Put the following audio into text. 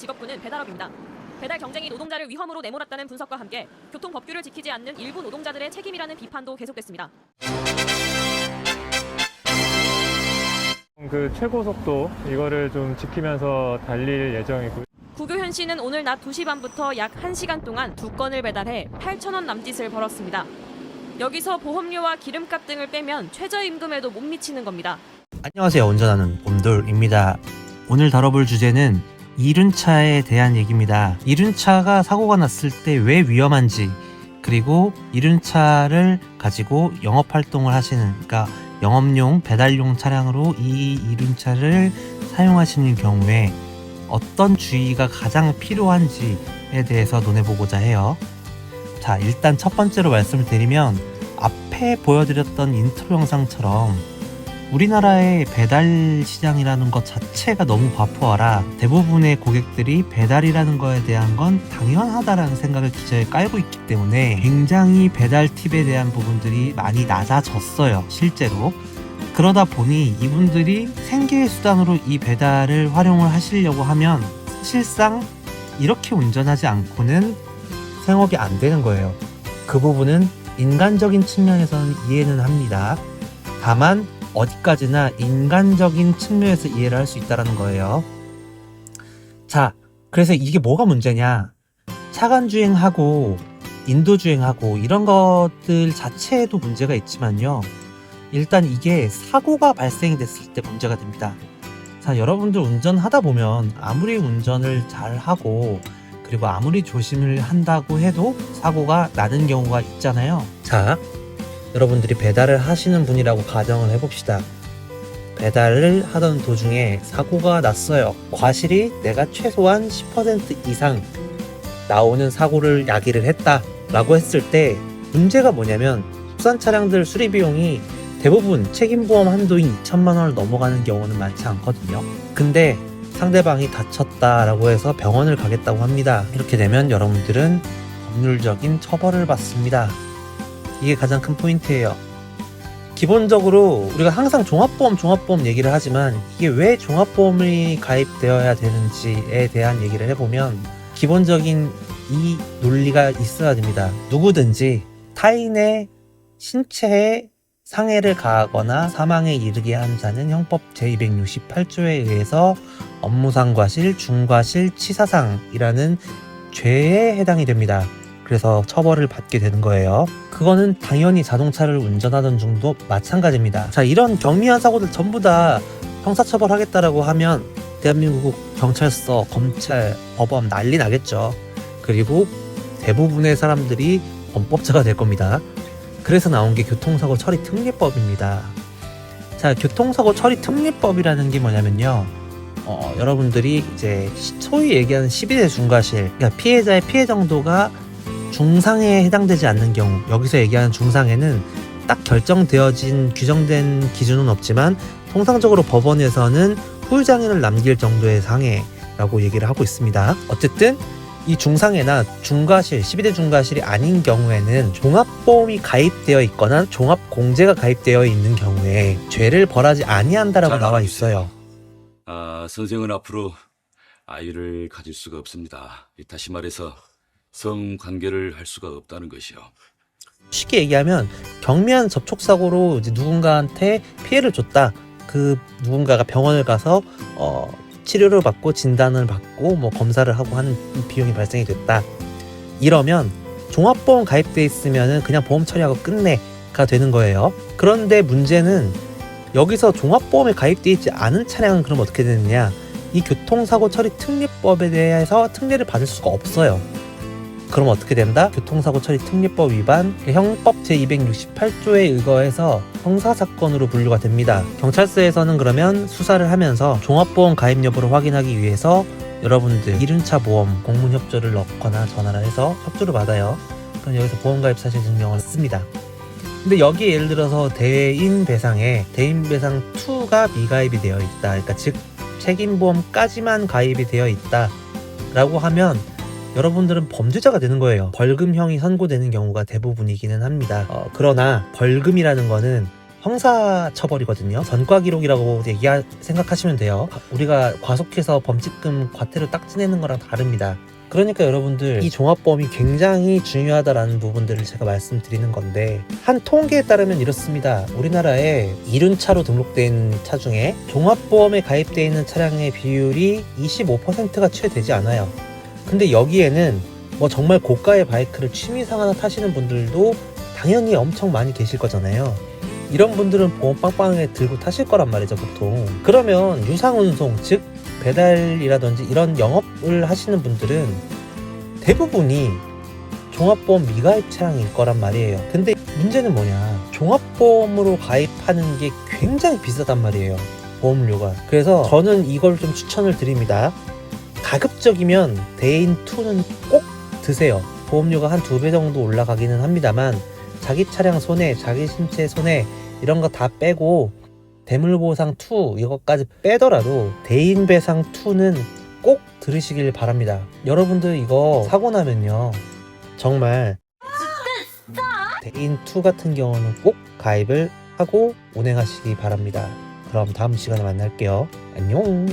직업군은 배달업입니다. 배달 경쟁이 노동자를 위험으로 내몰았다는 분석과 함께 교통법규를 지키지 않는 일부 노동자들의 책임이라는 비판도 계속됐습니다. 그 최고 속도 이거를 좀 지키면서 달릴 예정이고요. 구교현 씨는 오늘 낮 2시 반부터 약 1시간 동안 2건을 배달해 8,000원 남짓을 벌었습니다. 여기서 보험료와 기름값 등을 빼면 최저임금에도 못 미치는 겁니다. 안녕하세요. 운전하는 곰돌입니다. 오늘 다뤄볼 주제는 이륜차에 대한 얘기입니다. 이륜차가 사고가 났을 때 왜 위험한지, 그리고 이륜차를 가지고 영업활동을 하시는, 그러니까 영업용 배달용 차량으로 이 이륜차를 사용하시는 경우에 어떤 주의가 가장 필요한지에 대해서 논해보고자 해요. 자, 일단 첫 번째로 말씀을 드리면 앞에 보여드렸던 인트로 영상처럼 우리나라의 배달 시장이라는 것 자체가 너무 과포하라 대부분의 고객들이 배달이라는 거에 대한 건 당연하다라는 생각을 기저에 깔고 있기 때문에 굉장히 배달 팁에 대한 부분들이 많이 낮아졌어요, 실제로. 그러다 보니 이분들이 생계의 수단으로 이 배달을 활용을 하시려고 하면 사실상 이렇게 운전하지 않고는 생업이 안 되는 거예요. 그 부분은 인간적인 측면에서는 이해는 합니다. 다만 어디까지나 인간적인 측면에서 이해를 할 수 있다는 거예요. 자, 그래서 이게 뭐가 문제냐? 차간주행하고 인도주행하고 이런 것들 자체에도 문제가 있지만요, 일단 이게 사고가 발생이 됐을 때 문제가 됩니다. 자, 여러분들 운전하다 보면 아무리 운전을 잘 하고 그리고 아무리 조심을 한다고 해도 사고가 나는 경우가 있잖아요. 자, 여러분들이 배달을 하시는 분이라고 가정을 해봅시다. 배달을 하던 도중에 사고가 났어요. 과실이 내가 최소한 10% 이상 나오는 사고를 야기를 했다라고 했을 때 문제가 뭐냐면 국산 차량들 수리 비용이 대부분 책임보험 한도인 2천만 원을 넘어가는 경우는 많지 않거든요. 근데 상대방이 다쳤다라고 해서 병원을 가겠다고 합니다. 이렇게 되면 여러분들은 법률적인 처벌을 받습니다. 이게 가장 큰 포인트예요. 기본적으로 우리가 항상 종합보험 얘기를 하지만 이게 왜 종합보험이 가입되어야 되는지에 대한 얘기를 해보면 기본적인 이 논리가 있어야 됩니다. 누구든지 타인의 신체에 상해를 가하거나 사망에 이르게 한 자는 형법 제268조에 의해서 업무상 과실, 중과실, 치사상이라는 죄에 해당이 됩니다. 그래서 처벌을 받게 되는 거예요. 그거는 당연히 자동차를 운전하던 중도 마찬가지입니다. 자, 이런 경미한 사고들 전부 다 형사처벌하겠다라고 하면 대한민국 경찰서, 검찰, 법원 난리 나겠죠. 그리고 대부분의 사람들이 범법자가 될 겁니다. 그래서 나온 게 교통사고 처리 특례법입니다. 자, 교통사고 처리 특례법이라는 게 뭐냐면요, 여러분들이 이제 소위 얘기하는 12대 중과실, 그러니까 피해자의 피해 정도가 중상해에 해당되지 않는 경우, 여기서 얘기하는 중상해는 딱 결정되어진 규정된 기준은 없지만 통상적으로 법원에서는 후유장애를 남길 정도의 상해라고 얘기를 하고 있습니다. 어쨌든 이 중상해나 중과실, 12대 중과실이 아닌 경우에는 종합보험이 가입되어 있거나 종합공제가 가입되어 있는 경우에 죄를 벌하지 아니한다라고 나와 있어요. 선생은 앞으로 아이를 가질 수가 없습니다. 다시 말해서 성관계를 할 수가 없다는 것이요. 쉽게 얘기하면 경미한 접촉사고로 이제 누군가한테 피해를 줬다. 그 누군가가 병원을 가서 치료를 받고 진단을 받고 뭐 검사를 하고 하는 비용이 발생이 됐다. 이러면 종합보험 가입돼 있으면은 그냥 보험 처리하고 끝내가 되는 거예요. 그런데 문제는 여기서 종합보험에 가입돼 있지 않은 차량은 그럼 어떻게 되느냐? 이 교통사고 처리 특례법에 대해서 특례를 받을 수가 없어요. 그럼 어떻게 된다? 교통사고 처리 특례법 위반, 형법 제268조에 의거해서 형사사건으로 분류가 됩니다. 경찰서에서는 그러면 수사를 하면서 종합보험 가입 여부를 확인하기 위해서 여러분들 이륜차 보험 공문협조를 넣거나 전화를 해서 협조를 받아요. 그럼 여기서 보험가입 사실 증명을 씁니다. 근데 여기에 예를 들어서 대인배상에 대인배상 2가 미가입이 되어 있다, 그러니까 즉 책임보험까지만 가입이 되어 있다 라고 하면 여러분들은 범죄자가 되는 거예요. 벌금형이 선고되는 경우가 대부분이기는 합니다. 그러나 벌금이라는 거는 형사처벌이거든요. 전과 기록이라고 생각하시면 돼요. 우리가 과속해서 범칙금 과태료 딱 지내는 거랑 다릅니다. 그러니까 여러분들 이 종합보험이 굉장히 중요하다라는 부분들을 제가 말씀드리는 건데, 한 통계에 따르면 이렇습니다. 우리나라에 이륜차로 등록된 차 중에 종합보험에 가입되어 있는 차량의 비율이 25%가 채 되지 않아요. 근데 여기에는 뭐 정말 고가의 바이크를 취미생활 타시는 분들도 당연히 엄청 많이 계실 거잖아요. 이런 분들은 보험 빵빵하게 들고 타실 거란 말이죠, 보통. 그러면 유상운송, 즉 배달이라든지 이런 영업을 하시는 분들은 대부분이 종합보험 미가입 차량일 거란 말이에요. 근데 문제는 뭐냐, 종합보험으로 가입하는 게 굉장히 비싸단 말이에요, 보험료가. 그래서 저는 이걸 좀 추천을 드립니다. 가급적이면 데인2는 꼭 드세요. 보험료가 한 2배 정도 올라가기는 합니다만 자기 차량 손해, 자기 신체 손해 이런 거 다 빼고 대물보상 2 이것까지 빼더라도 대인배상 2는 꼭 들으시길 바랍니다. 여러분들 이거 사고 나면요, 정말 대인 2 같은 경우는 꼭 가입을 하고 운행하시기 바랍니다. 그럼 다음 시간에 만날게요. 안녕.